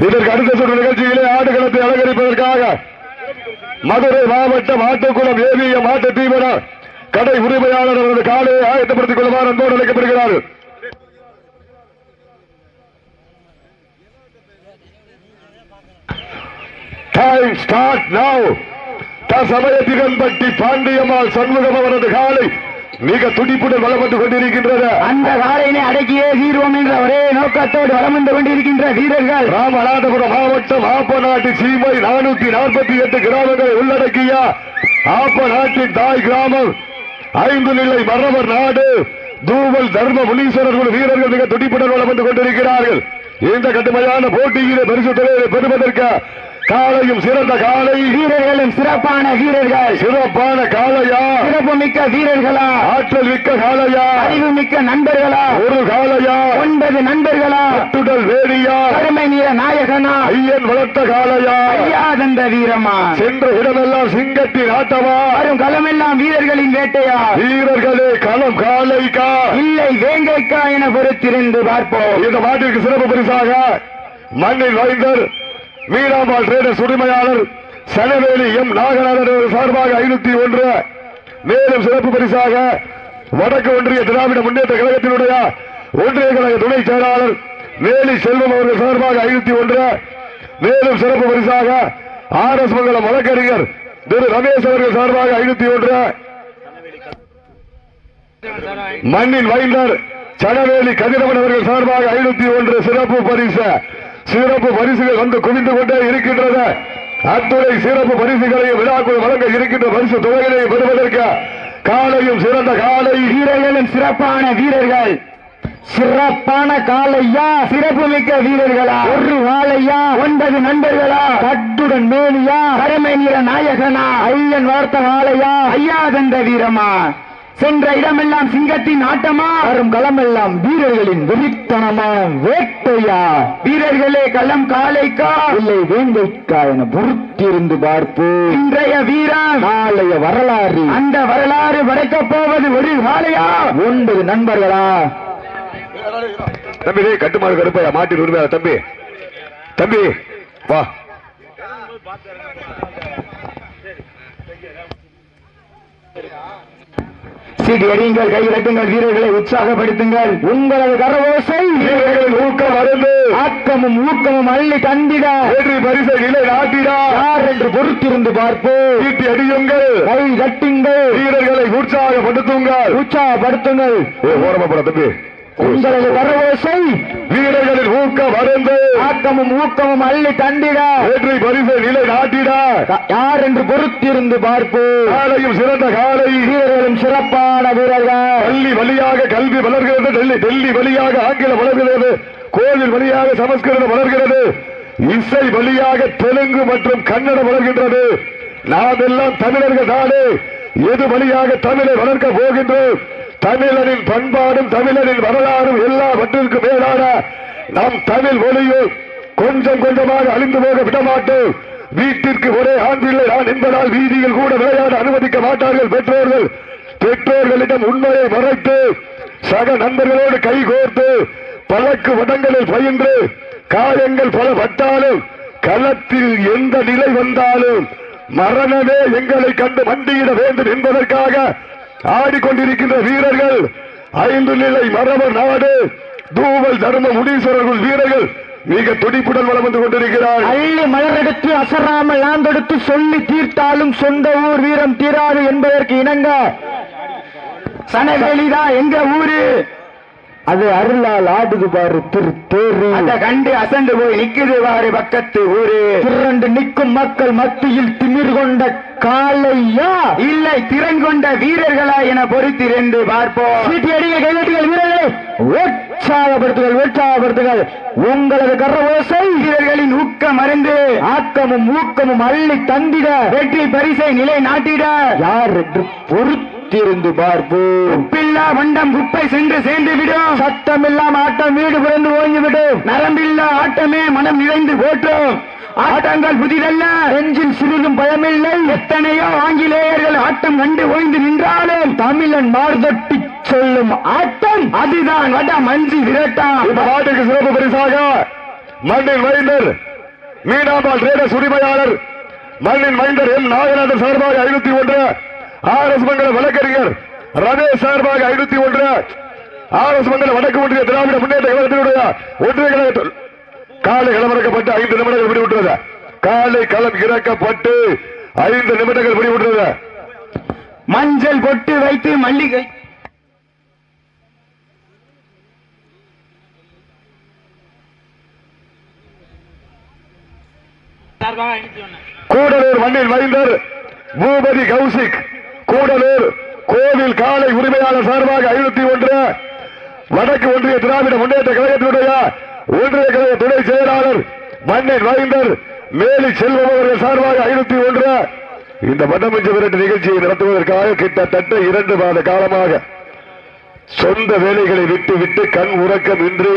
இதற்கு அடுத்த சுற்று நிகழ்ச்சியிலே ஆடுகளத்தை அலங்கரிப்பதற்காக மதுரை மாவட்டம் ஆட்டுக்குளம் ஏவிய மாட்டு தீவன கடை உரிமையாளர் அவரது காலையை ஆயத்தப்படுத்திக் கொள்ளுமாறு அன்போடு அழைக்கப்படுகிறார்கள். Time start now. தசமயத்திகன்பட்டி Pandiammal Shanmugam அவரது காலை மிக துடிப்புடன் வளம் வந்து கொண்டிருக்கின்றது. அந்த காலையினை அடக்கியே தீர்வோம் என்ற ஒரே நோக்கத்தோடு வளம் வந்து கொண்டிருக்கின்ற வீரர்கள் ராமநாதபுரம் மாவட்டம் ஆப்பநாட்டு சீமை 448 கிராமங்களை உள்ளடக்கிய ஆப்பநாட்டின் தாய் கிராமம் 5 நிலை மரவர் நாடு தூவல் தர்ம முனீஸ்வரர் வீரர்கள் மிக துடிப்புடன் வளம் வந்து கொண்டிருக்கிறார்கள். இந்த கடுமையான போட்டியிலே பரிசு தொகையை பெறுவதற்கு காலையும் சிறந்த காலை வீரர்களும் சிறப்பான வீரர்கள். சிறப்பான காலையா, சிறப்பு மிக்க வீரர்களா, ஆற்றல் மிக்க காலையா, அறிவு மிக்க நண்பர்களா, ஒரு காலையா, 9 நண்பர்களா, கட்டுடல் வேடியா, கருமை நீர நாயகனா, ஐயன் வளர்த்த காலையா, ஐயாதந்த வீரமா, சென்ற இடமெல்லாம் சிங்கத்தின் ஆட்டமா, வரும் களமெல்லாம் வீரர்களின் வேட்டையா, வீரர்களே களம் காலைக்கா இல்லை வேங்கைக்கா என பொறுத்திருந்து பார்ப்போம். இந்த மாட்டிற்கு சிறப்பு பரிசாக மண்ணில் வைந்தர் மீராம்பாள் டிரேடர்ஸ் உரிமையாளர் சனவேலி எம் நாகநாதன் சார்பாக 501. மேலும் சிறப்பு பரிசாக வடக்கு ஒன்றிய திராவிட முன்னேற்ற கழகத்தினுடைய ஒன்றிய கழக துணை செயலாளர் வேலி செல்வம் அவர்கள் சார்பாக 501. மேலும் சிறப்பு பரிசாக RS மங்கலம் வழக்கறிஞர் திரு ரமேஷ் அவர்கள் சார்பாக 501. மண்ணின் வைந்தர் சனவேலி கதிரவன் அவர்கள் சார்பாக 501 சிறப்பு பரிசு. சிறப்பு பரிசுகள் வந்து குவிந்து கொண்டே இருக்கின்றது. அத்துறை சிறப்பு பரிசுகளையும் விழாக்குள் வழங்க இருக்கின்ற பரிசு தொகைகளையும் பெறுவதற்கு காலையும் சிறந்த காலை வீரர்களும் சிறப்பான வீரர்கள். சிறப்பான காலையா, சிறப்பு மிக்க வீரர்களா, ஒரு காலையா, 9 நண்பர்களா, கட்டுடன் மேலியா, கருமை நிற நாயகனா, ஐயன் வார்த்த காலையா, ஐயாதந்த வீரமா, சென்ற இடமெல்லாம் சிங்கத்தின் ஆட்டமா, வரும் களமெல்லாம் வீரர்களின் வெறித்தனமா வேட்டையா, வீரர்களே களம் காலைக்கா இல்லை வேங்கைக்கா என பொறுத்திருந்து பார்ப்பு. இன்றைய வீரர் நாளைய வரலாறு, அந்த வரலாறு படைக்கப் போவது ஒரு காலையா, 9 நண்பர்களா. தம்பி கட்டுமாறு கருப்பையா மாட்டின் உரிமையாளர் தம்பி தம்பி வா. சீட்டி அடியுங்கள், கை தட்டுங்கள், வீரர்களை உற்சாகப்படுத்துங்கள். உங்களது கரவோசை வீரர்களின் ஊக்கம் அருந்து ஆக்கமும் ஊக்கமும் அள்ளி தந்திட வெற்றி பரிசை நிலை நாட்டிட யார் என்று பொறுத்திருந்து பார்ப்போம். சீட்டி அடியுங்கள், கை தட்டுங்கள், வீரர்களை உற்சாகப்படுத்துங்கள். உற்சாகப்படுத்துங்கள். ஓரமாப்பட தம்பி உங்களது கரவோசை வீரர்களின் ஊக்கம் அருந்து ஆக்கமும் ஊக்கமும் அள்ளி தந்திட வெற்றி பரிசை நிலை நாட்டிட யார் என்று பொறுத்திருந்து பார்ப்போம். காலையும் சிறந்த காலை வீரர்களும் சிறப்பான வீரர்கள். பள்ளி வழியாக கல்வி வளர்கிறது, டெல்லி வழியாக ஆங்கிலம் வளர்கிறது, கோவில் வழியாக சமஸ்கிருதம் வளர்கிறது, இசை வழியாக தெலுங்கு மற்றும் கன்னடம் வளர்கின்றது. நாம் எல்லாம் தமிழர்கள் தானே, எது வழியாக தமிழை வளர்க்க போகின்றோம்? தமிழரின் பண்பாடும் தமிழரின் வரலாறும் எல்லாவற்றிற்கும் மேலான நம் தமிழ் மொழியும் கொஞ்சம் கொஞ்சமாக அழிந்து போக விடமாட்டோம். வீட்டிற்கு ஒரே ஆண் பிள்ளை நான் என்பதால் வீதியில் கூட விளையாட அனுமதிக்க மாட்டார்கள் பெற்றோர்கள். பெற்றோர்களிடம் உண்மையை மறைத்து சக நண்பர்களோடு கைகோர்த்து பழக்கு வடங்களில் பயின்று காயங்கள் பல பட்டாலும் களத்தில் எந்த நிலை வந்தாலும் மரணமே எங்களை கண்டு மண்டியிட வேண்டும் என்பதற்காக ஆடிக்கொண்டிருக்கின்ற வீரர்கள் 5 நிலை மரவர் நாடு தூவல் தர்ம முனீஸ்வரர்கள் வீரர்கள் மிக துடிப்புடன் வளம் வந்து கொண்டிருக்கிறார். அள்ளி மலரெடுத்து அசராமல் ஆந்தெடுத்து சொல்லி தீர்த்தாலும் சொந்த ஊர் வீரம் தீராது என்பதற்கு இணங்க சனவேலிதான் எங்க ஊரு, அது அருளால் ஆடுது பாரு திருத்தேரு, அத கண்டு அசந்து போய் நிக்குது பாரு பக்கத்து ஊரு. திரண்டு நிற்கும் மக்கள் மத்தியில் திமிர் கொண்ட காலையா இல்லை திறன் கொண்ட வீரர்களா என பொறுத்திருந்து பார்ப்போம். சீட்டி அடிக்க கைதட்டுகள் வீரர்களை உற்சாகப்படுத்துங்கள், உற்சாகப்படுத்துங்கள். உங்களது கரவோசை வீரர்களின் ஊக்கம் அறிந்து ஆக்கமும் ஊக்கமும் அள்ளி தந்திட வெற்றி பரிசை நிலை நாட்டிட யார் என்று பொறுத்திருந்து பார்ப்போம். உப்பில்லா வண்டம் குப்பை சென்று சேர்ந்து விடும், சத்தமில்லாம் ஆட்டம் வீடு புரண்டு ஓய்ந்துவிடும், நரம்பில்லா ஆட்டமே மனம் நிறைந்து போற்றும். ஆட்டங்கள் புதிதல்ல, நெஞ்சில் சிறிதும் பயமில்லை. எத்தனையோ ஆங்கிலேயர்கள் ஆட்டம் கண்டு ஓய்ந்து நின்றாலும் தமிழன் மார்தட்டி சொல்லும் ஆட்டம் அதுதான் வட மஞ்சி விரட்டாம். இந்த மாட்டுக்கு சிறப்பு பரிசாக மண்ணின் மைந்தர் மீனாம்பாள் ட்ரேடர்ஸ் உரிமையாளர் மண்ணின் மைந்தர் எம் நாகநாதன் சார்பாக 501, RS மங்கல வழக்கறிஞர் ரமேஷ் சார்பாக 501, RS மங்கல வடக்கு ஒன்றிய திராவிட முன்னேற்ற கழகத்தினுடைய ஒன்றிய கழகத்தில் காலை களமிறக்கப்பட்டு 5 நிமிடங்கள் முடிவுற்றது. காலை களம் இறக்கப்பட்டு 5 நிமிடங்கள் முடிவுற்றது. மஞ்சள் பொட்டு வைத்து மல்லிகை கூடலூர் மண்ணில் மைந்தர் பூபதி கௌசிக் கூடலூர் கோவில் காலை உரிமையாளர் சார்பாக 501, வடக்கு ஒன்றிய திராவிட முன்னேற்ற கழகத்தினுடைய ஒன்றிய கழக துணை செயலாளர் மண்ணின் மைந்தர் மேலி செல்வம் அவர்கள் சார்பாக 501. இந்த வடமஞ்சு விரட்டு நிகழ்ச்சியை நடத்துவதற்காக கிட்டத்தட்ட 2 மாத காலமாக சொந்த வேலைகளை விட்டு கண் உறக்கம் இன்றி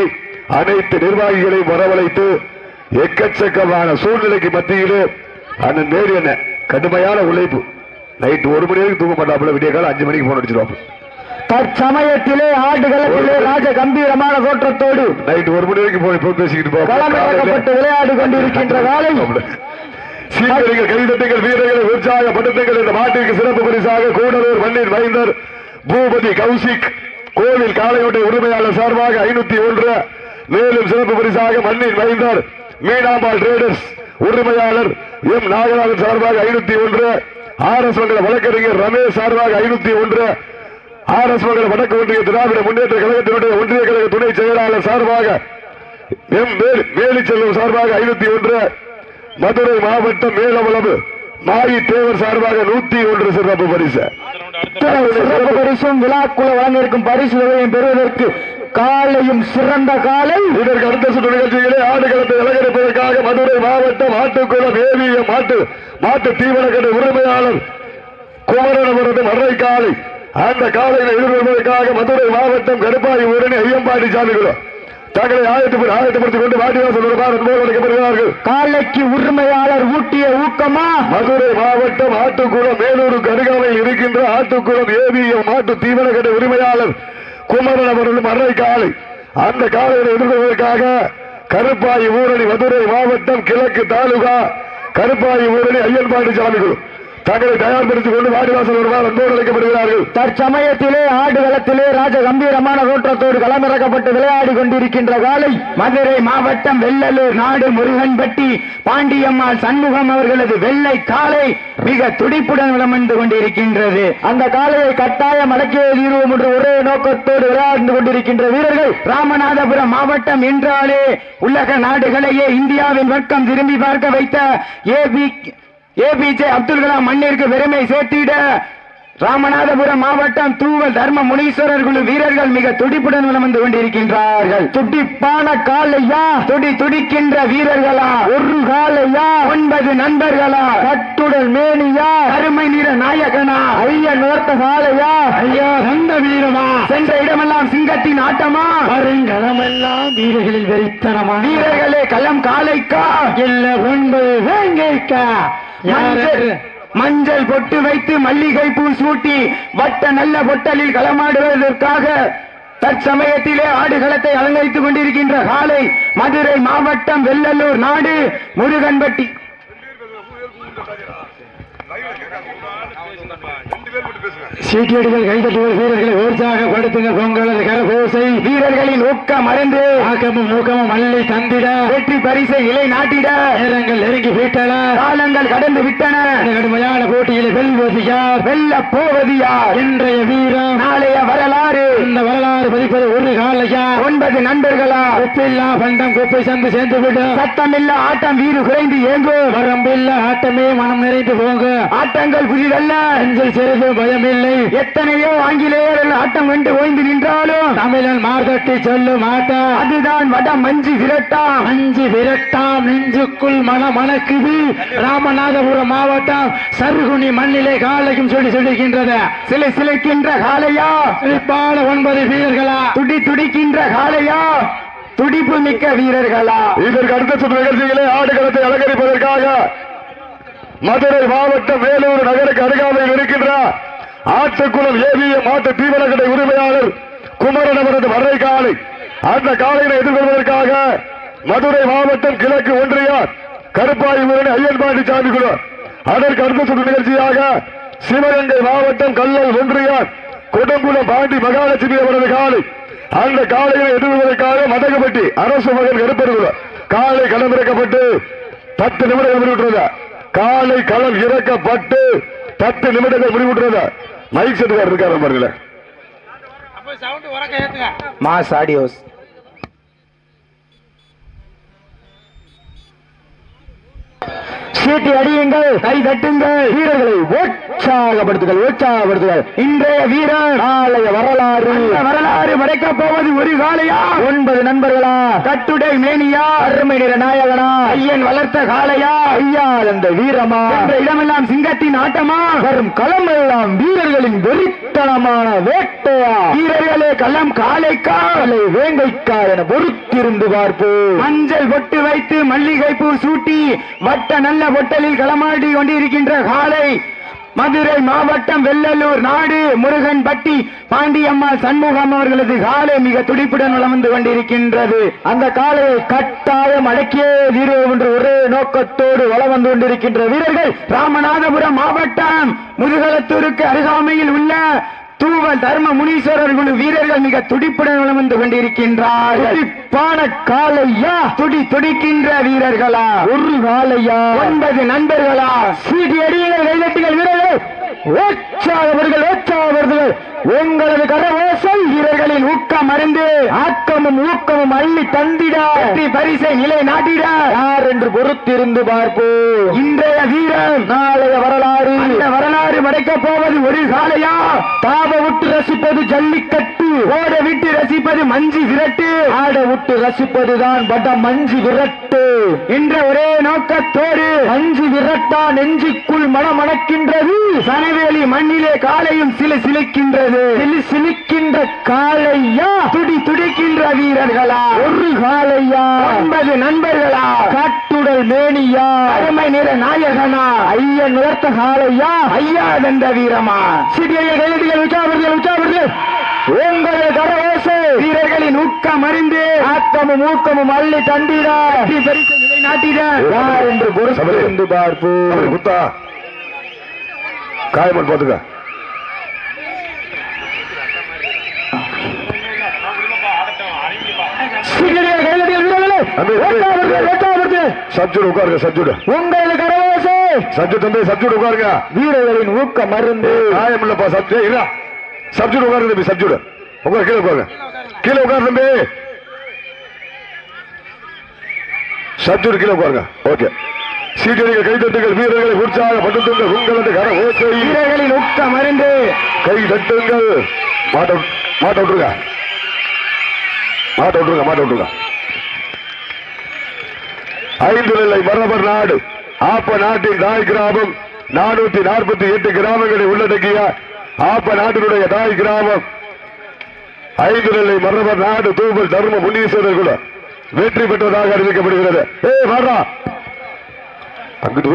அனைத்து நிர்வாகிகளையும் வரவழைத்து எக்கச்சக்கமான சூழ்நிலைக்கு மத்தியிலே அண்ணன் நேரு என்ன கடுமையான உழைப்பு. நைட் 1 மணி வரைக்கும் தூங்க மாட்டாப்புல, விடிய காலம் 5 மணிக்கு போன் அடிச்சிருவாங்க. தற்சமயத்திலே ஆடுகளத்திலே ராஜ கம்பீரமான தோற்றத்தோடு நைட் 1 மணி வரைக்கும் போன் பேசிக்கிட்டு களமிறக்கப்பட்டு விளையாடி கொண்டிருக்கின்ற காலை சீக்கிரங்கள் கைதட்டுங்கள், வீரர்களை உற்சாகப்படுத்துங்கள். இந்த மாட்டிற்கு சிறப்பு பரிசாக கூடலூர் மண்ணின் மைந்தர் பூபதி கௌசிக் கோவில் காளையோட்டை உரிமையாளர் சார்பாக 501, மேலும் சிறப்பு பரிசாக மண்ணின் மைந்தர் மீனாம்பாள் ட்ரேடர்ஸ் உரிமையாளர் எம் நாகநாதன் சார்பாக 501, RS மங்கல வழக்கறிஞர் ரமேஷ் சார்பாக 501, RS மங்கல வடக்கு ஒன்றிய திராவிட முன்னேற்ற கழகத்தினுடைய ஒன்றிய கழக துணை செயலாளர் சார்பாக எம் வேலிச்செல்வம் சார்பாக 501, மதுரை மாவட்டம் மேலவளவு மாயி தேவர் சார்பாக 101 சிறப்பு பரிசு. சிறப்பு பரிசும் விழாக்குழு வழங்கியிருக்கும் பரிசு தொகையும் பெறுவதற்கு காலையும் சிறந்த காலை. இதற்கு அடுத்த சுற்று நிகழ்ச்சிகளே ஆடுகளத்தை அலங்கரிப்பதற்காக மதுரை மாவட்டம் ஆட்டுக்குளம் ஏவிஎம் மாட்டு தீவனக்கடை உரிமையாளர் குமரனபுரத்து மதுரை காலை. அந்த காலையில் எதிர்கொள்வதற்காக மதுரை மாவட்டம் கருப்பாய் ஊரணி ஐயம்பாடி சாமிகளும் தங்களை ஆயத்தப்படுத்திக் கொண்டு வாடிவாசல் அழைக்கப்படுகிறார்கள். காலைக்கு உரிமையாளர் ஊட்டிய ஊக்கமா மதுரை மாவட்டம் ஆட்டுக்குளம் மேலூருக்கு அருகாமையில் இருக்கின்ற ஆட்டுக்குளம் ஏவிஎம் மாட்டு தீவனக்கடை உரிமையாளர் குமரனபுரம் மதுரை காலை. அந்த காலையில் எதிர்கொள்வதற்காக கருப்பாய் ஊரணி மதுரை மாவட்டம் கிழக்கு தாலுகா கருப்பாய் ஊரணி ஐயன்பாடி சாமிகள் தங்களை தயார்படுத்திக் கொண்டு வாடிவாசல் வருவார் அன்போடு அழைக்கப்படுகிறார்கள். தற்சமயத்திலே ஆடுகளத்திலே ராஜ கம்பீரமான தோற்றத்தோடு களமிறக்கப்பட்டு விளையாடி கொண்டிருக்கின்ற காலை மதுரை மாவட்டம் வெள்ளலூர் நாடு முருகன்பட்டி பாண்டியம்மாள் சண்முகம் அவர்களது வெள்ளை காலை மிக துடிப்புடன் விளம்பந்து கொண்டிருக்கின்றது. அந்த காலையை கட்டாயம் அடக்கிய தீர்வோம் என்ற ஒரே நோக்கத்தோடு விளையாண்டு கொண்டிருக்கின்ற வீரர்கள் ராமநாதபுரம் மாவட்டம் என்றாலே உலக நாடுகளையே இந்தியாவின் பக்கம் திரும்பி பார்க்க வைத்த ஏபிஜே அப்துல் கலாம் மண்ணிற்கு பெருமை சேர்த்திட ராமநாதபுரம் மாவட்டம் தூவல் தர்ம முனீஸ்வரர் குழு வீரர்கள் மிக துடிப்புடன் வந்து கொண்டிருக்கின்றார்கள். துடிப்பான காலையா துடிக்கின்ற வீரர்களா ஒரு காலையா 9 நண்பர்களா கட்டுடல் மேனியா அருமை நிற நாயகனா ஐயா நோர்த்த காலையா ஐயா அந்த வீரமா சென்ற இடமெல்லாம் சிங்கத்தின் ஆட்டமா வருங்களமெல்லாம் வீரர்களில் வெறித்தனமா வீரர்களே களம் காலைக்கா இல்ல 9 வேங்கைக்கா மஞ்சள் பொட்டு வைத்து மல்லிகை பூ சூட்டி வட்ட நல்ல பொட்டலில் களமாடுவதற்காக தற்சமயத்திலே ஆடுகளத்தை அலங்கரித்துக் கொண்டிருக்கின்ற காலை மதுரை மாவட்டம் வெள்ளலூர் நாடு முருகன்பட்டி. சீட்டியடிகள் கைதட்டுகள் வீரர்களை உற்சாகப்படுத்துங்க பொங்கலது கரபோசை வீரர்களின் ஊக்கம் மறந்து ஆக்கமும் ஊக்கமும் மல்லை தந்திட வெற்றி பரிசை நிலை நாட்டிட நேரங்கள் நெருங்கி விட்டன காலங்கள் கடந்து விட்டன. கடுமையான போட்டியில் வெல்வது யார் வெல்ல போவது யார் இன்றைய வீரம் நாளைய வரலாறு. இந்த வரலாறு பதிப்பது ஒரு காலையா 9 நண்பர்களா உப்பில்லா பண்டம் குப்பை சந்து சேர்ந்து விடும் சத்தமில்ல ஆட்டம் வீறு குறைந்து ஏங்கும் வரம்பில்ல ஆட்டமே மனம் நிறைந்து போங்க ஆட்டங்கள் புதிதல்ல அஞ்சல் சிறிது பயமில்லை எத்தனையோ ஆங்கிலேயர்கள் ஆட்டம் கண்டு ஓய்ந்து நின்றாலும் தமிழன் மார்கட்டி சொல்லும் ஆட்டம் அதுதான் வட மஞ்சு விரட்டாம் நெஞ்சுக்குள் மணக்குது. ராமநாதபுரம் மாவட்டம் சருகுனி மண்ணிலே காலைக்கும் சொல்லிக்கின்றது சிலைக்கின்ற காலையா சிலிப்பான 9 வீரர்களா துடிக்கின்ற காலையா துடிப்பு மிக்க வீரர்களா. இதற்கு அடுத்த சுற்று நிகழ்ச்சிகளே ஆடுகளத்தை அலங்கரிப்பதற்காக மதுரை மாவட்டம் வேலூர் நகருக்கு அருகாமையில் இருக்கின்ற ஆட்டுக்குளம் ஏவிஎம் மாட்டு தீவனக்கடை உரிமையாளர் குமரன் அவரது வரை காலை. அந்த காலையை எதிர்கொள்வதற்காக மதுரை மாவட்டம் கிழக்கு ஒன்றிய கருப்பாய் ஊரணி ஐயன்பாண்டி சாமி குழு. அதற்கு அடுத்த சுற்று நிகழ்ச்சியாக சிவகங்கை மாவட்டம் கல்லல் ஒன்றிய கொடுங்குளம் பாண்டி மகாலட்சுமி அவரது காலை. அந்த காலையை எதிர்கொள்வதற்காக மதகப்பட்டி அரசு மகன் கருப்பருகுல காலை களமிறக்கப்பட்டு 10 நிமிடங்கள் முடிவுற்றது. காலை களம் இறக்கப்பட்டு 10 நிமிடங்கள் முடிவுற்றது. மைக் செட்டுக்காரர் இருக்காரு பாருங்களேன். மாஸ் ஆடியோஸ் சீட்டி அடியுங்கள், கை தட்டுங்கள், வீரர்களை உற்சாகப்படுத்துங்கள். இன்றைய வீரர் நாளைய வரலாறு படைக்கப் போவது ஒரு காளையா, 9 நண்பர்களா, கட்டுடை மேனியா, அருமை நிற நாயகனா, ஐயன் வளர்த்த காளையா, ஐயா அந்த வீரமா, இடமெல்லாம் சிங்கத்தின் ஆட்டமா, வரும் களம் எல்லாம் வீரர்களின் வெறித்தனமான வேட்டையா, வீரர்களே களம் காளைக்கா வேங்கைக்கா என பொறுத்திருந்து பார்ப்போம். மஞ்சள் பொட்டு வைத்து மல்லிகை பூ சூட்டி வட்ட நல்ல பொட்டலில் களமாடி கொண்டிருக்கின்ற காளை மதுரை மாவட்டம் வெள்ளலூர் நாடு முருகன்பட்டி பாண்டியம்மாள் சண்முகம் அவர்களது காலை மிக துடிப்புடன் வலம் வந்து கொண்டிருக்கின்றது. அந்த காலையை கட்டாயம் அடக்கியே வீரர் என்று ஒரே நோக்கத்தோடு வலம் வந்து கொண்டிருக்கின்ற வீரர்கள் ராமநாதபுரம் மாவட்டம் முதுகலத்தூருக்கு அருகாமையில் உள்ள தூவல் தர்ம முனீஸ்வரர் குழு வீரர்கள் மிக துடிப்புடன் வலம் வந்து கொண்டிருக்கின்றார்கள். துடிப்பான காளையா, துடிக்கின்ற வீரர்களா, ஒரு காளையா, 9 நண்பர்களா, சீட்டி அடிகள், கைதட்டுகள், வீரர்கள் உற்சாகப்படுங்கள். உங்களது கரவோசை வீரர்களின் ஊக்கம் அறிந்து ஆக்கமும் ஊக்கமும் அள்ளி தந்திட பரிசை நிலை நாட்டிட யார் என்று பொறுத்திருந்து பார்ப்போம். இன்றைய வீரர் நாளைய வரலாறு. அந்த வரலாறு படைக்கப் போவது ஒரு காளையா, தாவ விட்டு ரசிப்பது ஜல்லிக்கட்டு, ஓட விட்டு ரசிப்பது மஞ்சி விரட்டு, ஆட விட்டு ரசிப்பதுதான் வட மஞ்சி விரட்டு என்ற ஒரே நோக்கத்தோடு மஞ்சி விரட்டா நெஞ்சுக்குள் மணமணக்கின்றது. சனவேலி மண்ணிலே காளையும் சிலிக்கின்றது. சிலிக்கின்ற காளையா, துடிக்கின்ற வீரர்களா, ஒரு காளையா, 9 நண்பர்களா, காட்டுடல் மேனியா, அருமை நிற நாயகனா, ஐயன் உயர்த்த காளையா, ஐயா வென்ற வீரமா, சிறிய கைதிகள் உற்சாகப்படுங்கள். உங்களது கரவோசை வீரர்களின் ஊக்கம் அறிந்து ஆக்கமும் ஊக்கமும் அள்ளி தந்திட பரிசு நிலை நாட்டிட யார் என்று பொறுத்து பார்ப்போம். குத்தா காயமன் பாத்துக்க. சப்ஜூட் உட்காருங்க. சப்ஜூட் உங்களது கரவோசை சப்ஜூ தம்பி, சப்ஜூட் உட்காருங்க. வீரர்களின் ஊக்கம் மருந்து காயம் இல்லப்பா. சப்ஜூட் உட்காருங்க தம்பி. சப்ஜூட் உட்காரு, கீழே உட்காருங்க. கீழே உட்காரு தம்பி. சப்ஜூட் கீழே உட்காருங்க. ஓகே. சீட்டடிகள், கைதட்டுங்கள், வீரர்களை உற்சாகப்படுத்துங்கள். உங்களது கர ஓசை வீரர்களின் ஊக்கம் மருந்து கை தட்டுங்கள். மாட்ட விட்டுருங்க. 5 நிலை மரபர் நாடு ஆப்ப நாட்டின் தாய் கிராமம் 448 கிராமங்களை உள்ளடக்கிய ஆப்ப நாட்டினுடைய தாய் கிராமம் 5 நிலை மரபர் நாடு தூவல் தர்ம முனீஸ்வரர் குழு வெற்றி பெற்றதாக அறிவிக்கப்படுகிறது. அங்கிட்டு